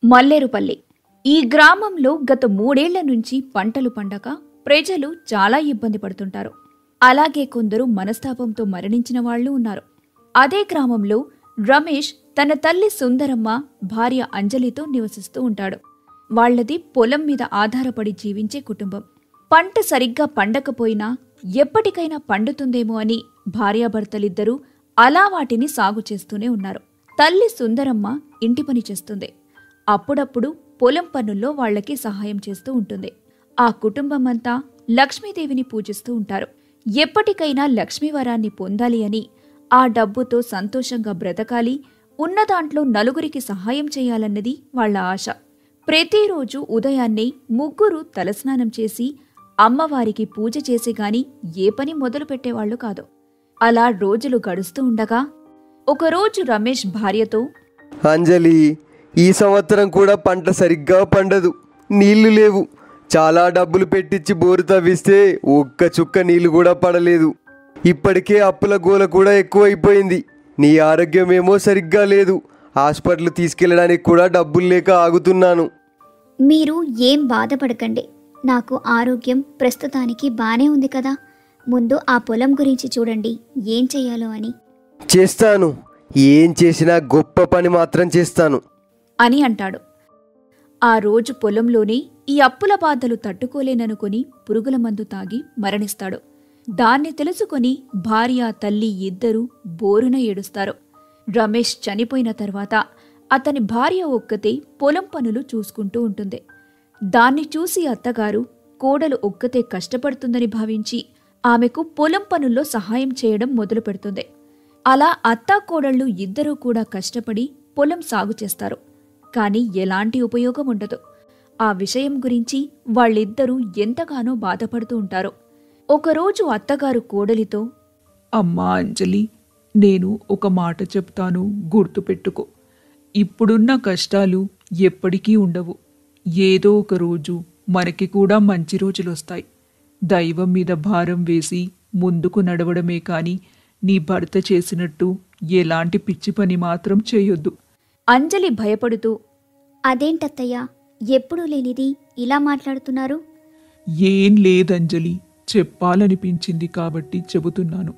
మల్లేరుపల్లి. ఈ గ్రామంలో గత 3 ఏళ్ల నుంచి పంటలు పండక ప్రజలు చాలా ఇబ్బంది పడుతుంటారు. అలాగే కొందరు మనస్తాపంతో మరణించిన వాళ్ళు ఉన్నారు. అదే గ్రామంలో రమేష్ తన తల్లి సుందరమ్మ, భార్య అంజలితో నివసిస్తూ ఉంటాడు. వాళ్లది పొలం మీద ఆధారపడి జీవించే కుటుంబం. పంట సరిగ్గా పండకపోయినా ఎప్పటికైనా పండుతుందేమో అని భార్యాభర్తలిద్దరూ అలా వాటిని సాగు చేస్తూనే ఉన్నారు. తల్లి సుందరమ్మ ఇంటి పని చేస్తుంది. అప్పుడప్పుడు పొలం పనుల్లో వాళ్లకి సహాయం చేస్తూ ఉంటుంది. ఆ కుటుంబమంతా లక్ష్మీదేవిని పూజిస్తూ ఉంటారు. ఎప్పటికైనా లక్ష్మీవరాన్ని పొందాలి అని, ఆ డబ్బుతో సంతోషంగా బ్రతకాలి, ఉన్నదాంట్లో నలుగురికి సహాయం చేయాలన్నది వాళ్ల ఆశ. ప్రతిరోజు ఉదయాన్నే ముగ్గురు తలస్నానం చేసి అమ్మవారికి పూజ చేసిగాని ఏ పని మొదలు పెట్టేవాళ్లు కాదు. అలా రోజులు గడుస్తూ ఉండగా ఒకరోజు రమేష్ భార్యతో, అంజలి, ఈ సంవత్సరం కూడా పంట సరిగ్గా పండదు. నీళ్లు లేవు. చాలా డబ్బులు పెట్టించి బోరు తవ్విస్తే ఒక్క చుక్క నీళ్లు కూడా పడలేదు. ఇప్పటికే అప్పుల గోల కూడా ఎక్కువైపోయింది. నీ ఆరోగ్యమేమో సరిగ్గా లేదు. హాస్పిటల్ తీసుకెళ్ళడానికి కూడా డబ్బులు లేక ఆగుతున్నాను. మీరు ఏం బాధపడకండి. నాకు ఆరోగ్యం ప్రస్తుతానికి బానే ఉంది కదా. ముందు ఆ పొలం గురించి చూడండి, ఏం చెయ్యాలో అని. చేస్తాను. ఏం చేసినా గొప్ప పని మాత్రం చేస్తాను అని అంటాడు. ఆ రోజు పొలంలోనే ఈ అప్పుల బాధలు తట్టుకోలేననుకుని పురుగుల మందు తాగి మరణిస్తాడు. దాన్ని తెలుసుకొని భార్య, తల్లి ఇద్దరూ బోరున ఏడుస్తారు. రమేష్ చనిపోయిన తర్వాత అతని భార్య ఒక్కతే పొలం పనులు చూసుకుంటూ ఉంటుంది. దాన్ని చూసి అత్తగారు కోడలు ఒక్కతే కష్టపడుతుందని భావించి ఆమెకు పొలం పనుల్లో సహాయం చేయడం మొదలు పెడుతుంది. అలా అత్తా కోడళ్ళు ఇద్దరూ కూడా కష్టపడి పొలం సాగు చేస్తారు. కాని ఎలాంటి ఉపయోగం ఉండదు. ఆ విషయం గురించి వాళ్ళిద్దరూ ఎంతగానో బాధపడుతూ ఉంటారు. ఒకరోజు అత్తగారు కోడలితో, అమ్మా అంజలి, నేను ఒక మాట చెప్తాను, గుర్తుపెట్టుకో. ఇప్పుడున్న కష్టాలు ఎప్పటికీ ఉండవు. ఏదో ఒక రోజు మనకి కూడా మంచి రోజులొస్తాయి. దైవం మీద భారం వేసి ముందుకు నడవడమే కాని నీ భర్త చేసినట్టు ఎలాంటి పిచ్చి పని మాత్రం చేయొద్దు. అంజలి భయపడుతూ, అదేంటత్తయ్యా, ఎప్పుడూ లేనిది ఇలా మాట్లాడుతున్నారు? ఏం లేదంజలి, చెప్పాలనిపించింది కాబట్టి చెబుతున్నాను.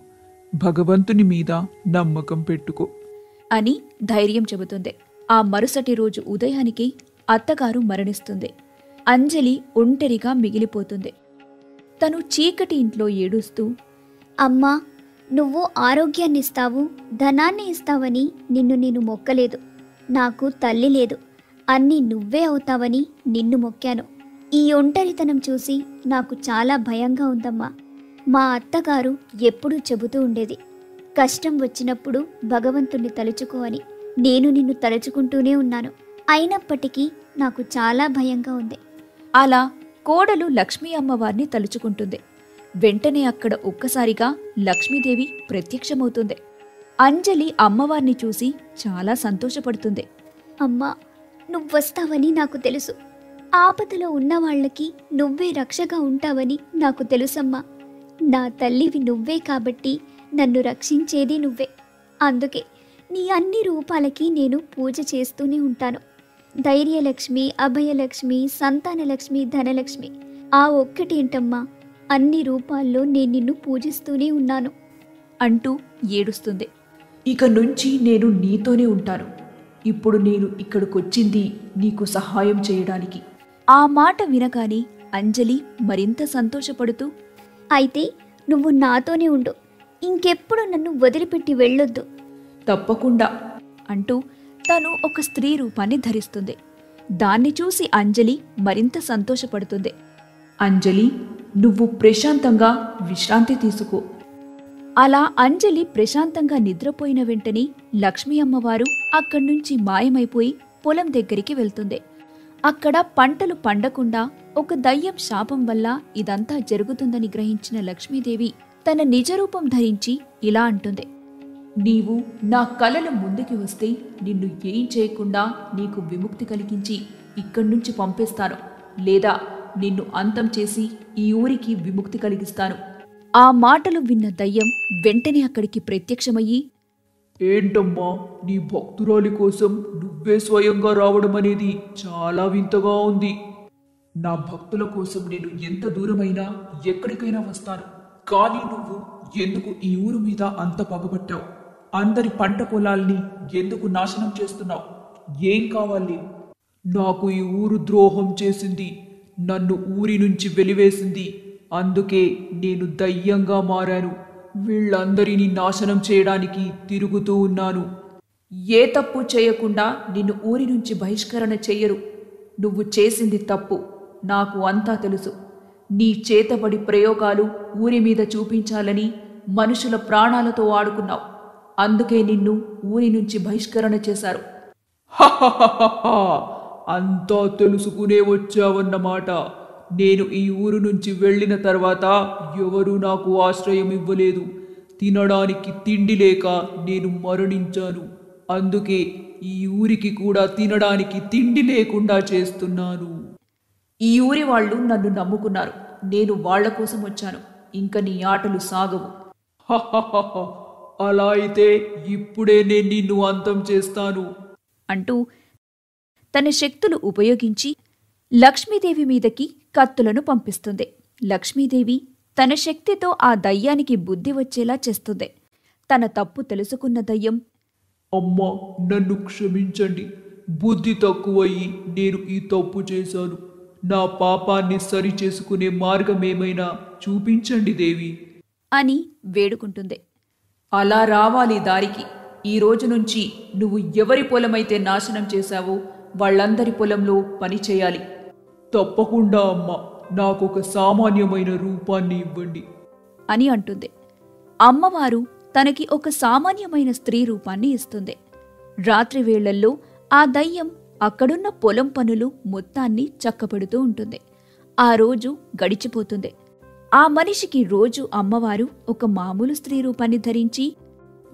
భగవంతుని మీద నమ్మకం పెట్టుకో అని ధైర్యం చెబుతుంది. ఆ మరుసటి రోజు ఉదయానికి అత్తగారు మరణిస్తుంది. అంజలి ఒంటరిగా మిగిలిపోతుంది. తను చీకటి ఇంట్లో ఏడుస్తూ, అమ్మా, నువ్వు ఆరోగ్యాన్నిస్తావు, ధనాన్ని ఇస్తావని నిన్ను నేను మొక్కలేదు. నాకు తల్లి లేదు, అన్నీ నువ్వే అవుతావని నిన్ను మొక్కాను. ఈ ఒంటరితనం చూసి నాకు చాలా భయంగా ఉందమ్మా. మా అత్తగారు ఎప్పుడూ చెబుతూ ఉండేది, కష్టం వచ్చినప్పుడు భగవంతుణ్ణి తలుచుకో అని. నేను నిన్ను తలుచుకుంటూనే ఉన్నాను. అయినప్పటికీ నాకు చాలా భయంగా ఉంది. అలా కోడలు లక్ష్మీ అమ్మవారిని తలుచుకుంటుంది. వెంటనే అక్కడ ఒక్కసారిగా లక్ష్మీదేవి ప్రత్యక్షమవుతుంది. అంజలి అమ్మవారిని చూసి చాలా సంతోషపడుతుంది. అమ్మా, నువ్వొస్తావని నాకు తెలుసు. ఆపదలో ఉన్నవాళ్లకి నువ్వే రక్షగా ఉంటావని నాకు తెలుసమ్మా. నా తల్లివి నువ్వే కాబట్టి నన్ను రక్షించేది నువ్వే. అందుకే నీ అన్ని రూపాలకి నేను పూజ చేస్తూనే ఉంటాను. ధైర్యలక్ష్మి, అభయలక్ష్మి, సంతానలక్ష్మి, ధనలక్ష్మి, ఆ ఒక్కటేంటమ్మా, అన్ని రూపాల్లో నేను నిన్ను పూజిస్తూనే ఉన్నాను అంటూ ఏడుస్తుంది. ఇక నుంచి నేను నీతోనే ఉంటాను. ఇప్పుడు నేను ఇక్కడికొచ్చింది నీకు సహాయం చేయడానికి. ఆ మాట వినగానే అంజలి మరింత సంతోషపడుతూ, అయితే నువ్వు నాతోనే ఉండు, ఇంకెప్పుడు నన్ను వదిలిపెట్టి వెళ్ళొద్దు. తప్పకుండా అంటూ తను ఒక స్త్రీ రూపాన్ని ధరిస్తుంది. దాన్ని చూసి అంజలి మరింత సంతోషపడుతుంది. అంజలి, నువ్వు ప్రశాంతంగా విశ్రాంతి తీసుకో. అలా అంజలి ప్రశాంతంగా నిద్రపోయిన వెంటనే లక్ష్మీ అమ్మవారు అక్కడ్నుంచి మాయమైపోయి పొలం దగ్గరికి వెళ్తుంది. అక్కడ పంటలు పండకుండా ఒక దయ్యం శాపం వల్ల ఇదంతా జరుగుతుందని గ్రహించిన లక్ష్మీదేవి తన నిజరూపం ధరించి ఇలా అంటుంది, నీవు నా కలల ముందుకి వస్తే నిన్ను ఏం చేయకుండా నీకు విముక్తి కలిగించి ఇక్కడ్నుంచి పంపేస్తాను, లేదా నిన్ను అంతం చేసి ఈ ఊరికి విముక్తి కలిగిస్తాను. ఆ మాటలు విన్న దయ్యం వెంటనే అక్కడికి ప్రత్యక్షమయ్యి, ఏంటమ్మా, నీ భక్తురాలి కోసం నువ్వే స్వయంగా రావడం అనేది చాలా వింతగా ఉంది. నా భక్తుల కోసం నేను ఎంత దూరమైనా ఎక్కడికైనా వస్తాను. కానీ నువ్వు ఎందుకు ఈ ఊరు మీద అంత పగబట్టావు? అందరి పంట పొలాల్ని ఎందుకు నాశనం చేస్తున్నావు? ఏం కావాలి? నాకు ఈ ఊరు ద్రోహం చేసింది, నన్ను ఊరి నుంచి వెలివేసింది. అందుకే నేను దయ్యంగా మారాను. వీళ్ళందరినీ నాశనం చేయడానికి తిరుగుతూ ఉన్నాను. ఏ తప్పు చేయకుండా నిన్ను ఊరి నుంచి బహిష్కరణ చెయ్యరు. నువ్వు చేసింది తప్పు, నాకు అంతా తెలుసు. నీ చేతబడి ప్రయోగాలు ఊరి మీద చూపించాలని మనుషుల ప్రాణాలతో ఆడుకున్నావు. అందుకే నిన్ను ఊరి నుంచి బహిష్కరణ చేశారు. హహహహహా! అంతా తెలుసుకునే వచ్చావన్నమాట. నేను ఈ ఊరు నుంచి వెళ్ళిన తర్వాత ఎవరూ నాకు ఆశ్రయం ఇవ్వలేదు. తినడానికి తిండి లేక నేను మరణించాను. అందుకే ఈ ఊరికి కూడా తినడానికి తిండి లేకుండా చేస్తున్నాను. ఈ ఊరి వాళ్ళు నన్ను నమ్ముకున్నారు. నేను వాళ్ల కోసం వచ్చాను. ఇంక నీ ఆటలు సాగవు. హహహహ! అలా అయితే ఇప్పుడే నేను నిన్ను అంతం చేస్తాను అంటూ తన శక్తులు ఉపయోగించి లక్ష్మీదేవి మీదకి కత్తులను పంపిస్తుంది. లక్ష్మీదేవి తన శక్తితో ఆ దయ్యానికి బుద్ధి వచ్చేలా చేస్తుంది. తన తప్పు తెలుసుకున్న దయ్యం, అమ్మా, నన్ను క్షమించండి. బుద్ధి తక్కువయ్యి నేను ఈ తప్పు చేశాను. నా పాపాన్ని సరిచేసుకునే మార్గమేమైనా చూపించండి దేవి అని వేడుకుంటుంది. అలా రావాలి దారికి. ఈ రోజు నుంచి నువ్వు ఎవరి పొలమైతే నాశనం చేశావో వాళ్ళందరి పొలంలో పని చేయాలి. తప్పకుండా అమ్మా, నాకొక సామాన్యమైన రూపాన్ని ఇవ్వండి అని అంటుంది. అమ్మవారు తనకి ఒక సామాన్యమైన స్త్రీ రూపాన్ని ఇస్తుంది. రాత్రి వేళల్లో ఆ దయ్యం అక్కడున్న పొలం పనులు మొత్తాన్ని చక్కపెడుతూ ఉంటుంది. ఆ రోజు గడిచిపోతుంది. ఆ మనిషికి రోజు అమ్మవారు ఒక మామూలు స్త్రీ రూపాన్ని ధరించి,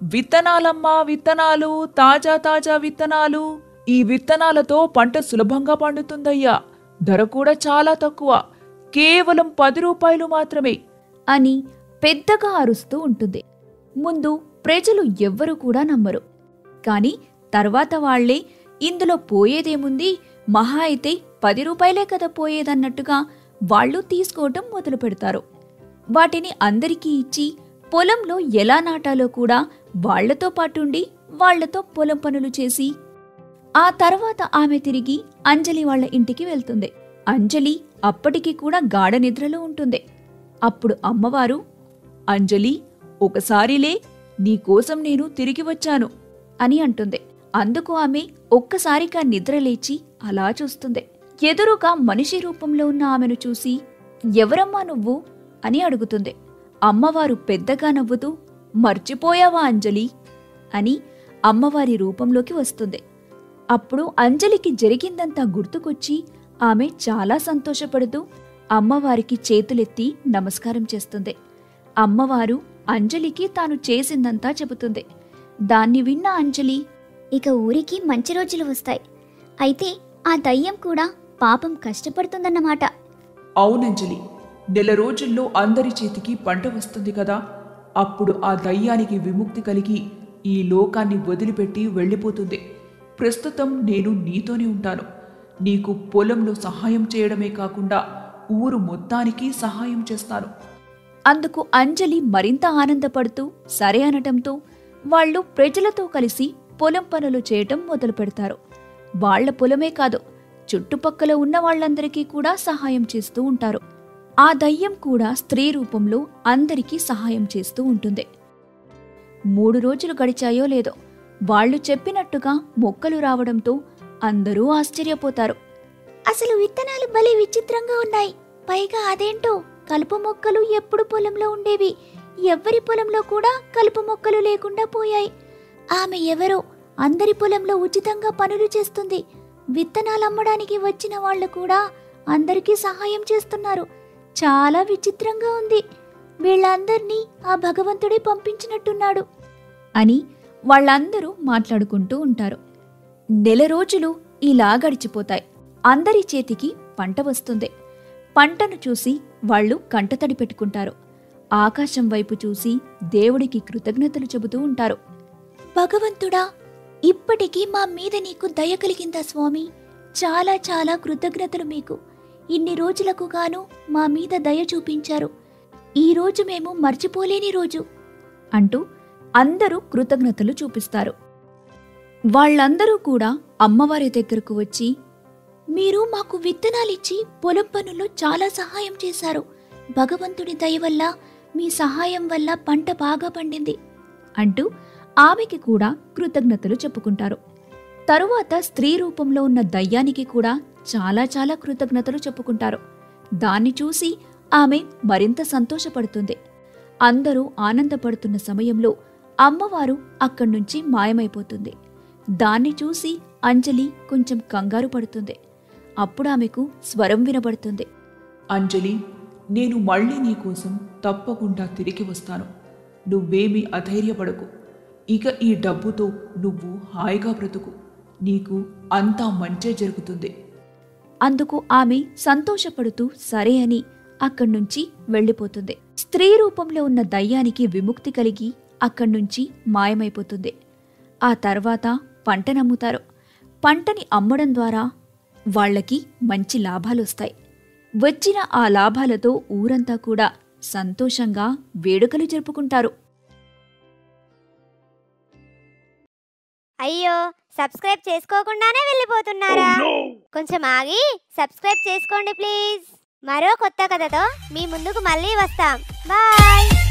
విత్తనాలమ్మా, విత్తనాలు, తాజా తాజా విత్తనాలు. ఈ విత్తనాలతో పంట సులభంగా పండుతుందయ్యా. ధర కూడా చాలా తక్కువ, కేవలం 10 రూపాయలు మాత్రమే అని పెద్దగా అరుస్తూ ఉంటుంది. ముందు ప్రజలు ఎవ్వరూ కూడా నమ్మరు. కాని తర్వాత వాళ్లే ఇందులో పోయేదేముంది, మహా అయితే 10 రూపాయలే కదా పోయేదన్నట్టుగా వాళ్ళు తీసుకోవటం మొదలు పెడతారు. వాటిని అందరికీ ఇచ్చి పొలంలో ఎలా నాటాలో కూడా వాళ్లతో పాటుండి వాళ్లతో పొలం పనులు చేసి ఆ తర్వాత ఆమె తిరిగి అంజలి వాళ్ల ఇంటికి వెళ్తుంది. అంజలి అప్పటికి కూడా గాఢ నిద్రలో ఉంటుంది. అప్పుడు అమ్మవారు, అంజలి, ఒకసారిలే, నీకోసం నేను తిరిగి వచ్చాను అని అంటుంది. అందుకు ఆమె ఒక్కసారిగా నిద్రలేచి అలా చూస్తుంది. ఎదురుగా మనిషి రూపంలో ఉన్న ఆమెను చూసి, ఎవరమ్మా నువ్వు అని అడుగుతుంది. అమ్మవారు పెద్దగా నవ్వుతూ, మర్చిపోయావా అంజలి అని అమ్మవారి రూపంలోకి వస్తుంది. అప్పుడు అంజలికి జరిగిందంతా గుర్తుకొచ్చి ఆమె చాలా సంతోషపడుతూ అమ్మవారికి చేతులెత్తి నమస్కారం చేస్తుంది. అమ్మవారు అంజలికి తాను చేసిందంతా చెబుతుంది. దాన్ని విన్న అంజలి, ఇక ఊరికి మంచి రోజులు వస్తాయి. అయితే ఆ దయ్యం కూడా పాపం కష్టపడుతుందన్నమాట. అవునంజలి, నెల రోజుల్లో అందరి చేతికి పంట వస్తుంది కదా. అప్పుడు ఆ దయ్యానికి విముక్తి కలిగి ఈ లోకాన్ని వదిలిపెట్టి వెళ్ళిపోతుంది. ప్రస్తుతం నేను నీతోనే ఉంటాను. నీకు పొలంలో సహాయం చేయడమే కాకుండా ఊరు మొత్తానికి సహాయం చేస్తాను. అందుకు అంజలి మరింత ఆనందపడుతూ సరే అనటంతో వాళ్ళు ప్రజలతో కలిసి పొలం పనులు చేయటం మొదలు పెడతారు. వాళ్ల పొలమే కాదు, చుట్టుపక్కల ఉన్న వాళ్లందరికీ కూడా సహాయం చేస్తూ ఉంటారు. ఆ దయ్యం కూడా స్త్రీ రూపంలో అందరికీ సహాయం చేస్తూ ఉంటుంది. 3 రోజులు గడిచాయో లేదో వాళ్లు చెప్పినట్టుగా మొక్కలు రావడంతో అందరూ ఆశ్చర్యపోతారు. అసలు విత్తనాలు భలే విచిత్రంగా ఉన్నాయి. పైగా అదేంటో కలుపు మొక్కలు ఎప్పుడు పొలంలో ఉండేవి, ఎవ్వరి పొలంలో కూడా కలుపు మొక్కలు లేకుండా పోయాయి. ఆమె ఎవరో అందరి పొలంలో ఉచితంగా పనులు చేస్తుంది. విత్తనాలు అమ్మడానికి వచ్చిన వాళ్ళు కూడా అందరికీ సహాయం చేస్తున్నారు. చాలా విచిత్రంగా ఉంది. వీళ్ళందర్నీ ఆ భగవంతుడే పంపించినట్టున్నాడు అని వాళ్ళందరూ మాట్లాడుకుంటూ ఉంటారు. నెల రోజులు ఇలా గడిచిపోతాయి. అందరి చేతికి పంట వస్తుంది. పంటను చూసి వాళ్ళు కంటతడి పెట్టుకుంటారు. ఆకాశం వైపు చూసి దేవుడికి కృతజ్ఞతలు చెబుతూ ఉంటారు. భగవంతుడా, ఇప్పటికీ మా మీద నీకు దయ కలిగిందా స్వామి? చాలా చాలా కృతజ్ఞతలు మీకు. ఇన్ని రోజులకు గాను మా మీద దయ చూపించారు. ఈ రోజు మేము మర్చిపోలేని రోజు అంటూ అందరూ కృతజ్ఞతలు చూపిస్తారు. వాళ్ళందరూ కూడా అమ్మవారి దగ్గరకు వచ్చి, మీరు మాకు విత్తనాలిచ్చి పొలం పనుల్లో చాలా సహాయం చేశారు. భగవంతుడి దయ వల్ల, మీ సహాయం వల్ల పంట బాగా పండింది అంటూ ఆమెకి కూడా కృతజ్ఞతలు చెప్పుకుంటారు. తరువాత స్త్రీ రూపంలో ఉన్న దయ్యానికి కూడా చాలా చాలా కృతజ్ఞతలు చెప్పుకుంటారు. దాన్ని చూసి ఆమె మరింత సంతోషపడుతుంది. అందరూ ఆనందపడుతున్న సమయంలో అమ్మవారు అక్కడ్నుంచి మాయమైపోతుంది. దాన్ని చూసి అంజలి కొంచెం కంగారు పడుతుంది. అప్పుడు ఆమెకు స్వరం వినబడుతుంది. అంజలి, నేను మళ్ళీ నీకోసం తప్పకుండా తిరిగి వస్తాను. నువ్వేమీ అధైర్యపడకు. ఇక ఈ డబ్బుతో నువ్వు హాయిగా బ్రతుకు. నీకు అంతా మంచే జరుగుతుంది. అందుకు ఆమె సంతోషపడుతూ సరే అని అక్కడ్నుంచి వెళ్ళిపోతుంది. స్త్రీ రూపంలో ఉన్న దయ్యానికి విముక్తి కలిగి అక్కడ్నుంచి మాయమైపోతుంది. ఆ తర్వాత పంటనమ్ముతారు. పంటని అమ్మడం ద్వారా వాళ్లకి మంచి లాభాలొస్తాయి. వచ్చిన ఆ లాభాలతో ఊరంతా కూడా సంతోషంగా వేడుకలు జరుపుకుంటారు. అయ్యో, సబ్స్క్రైబ్ చేసుకోకుండానే వెళ్ళిపోతున్నారా? కొంచెం ఆగి సబ్స్క్రైబ్ చేసుకోండి ప్లీజ్. మరో కొత్త కథతో మీ ముందుకు మళ్ళీ వస్తాం. బాయ్.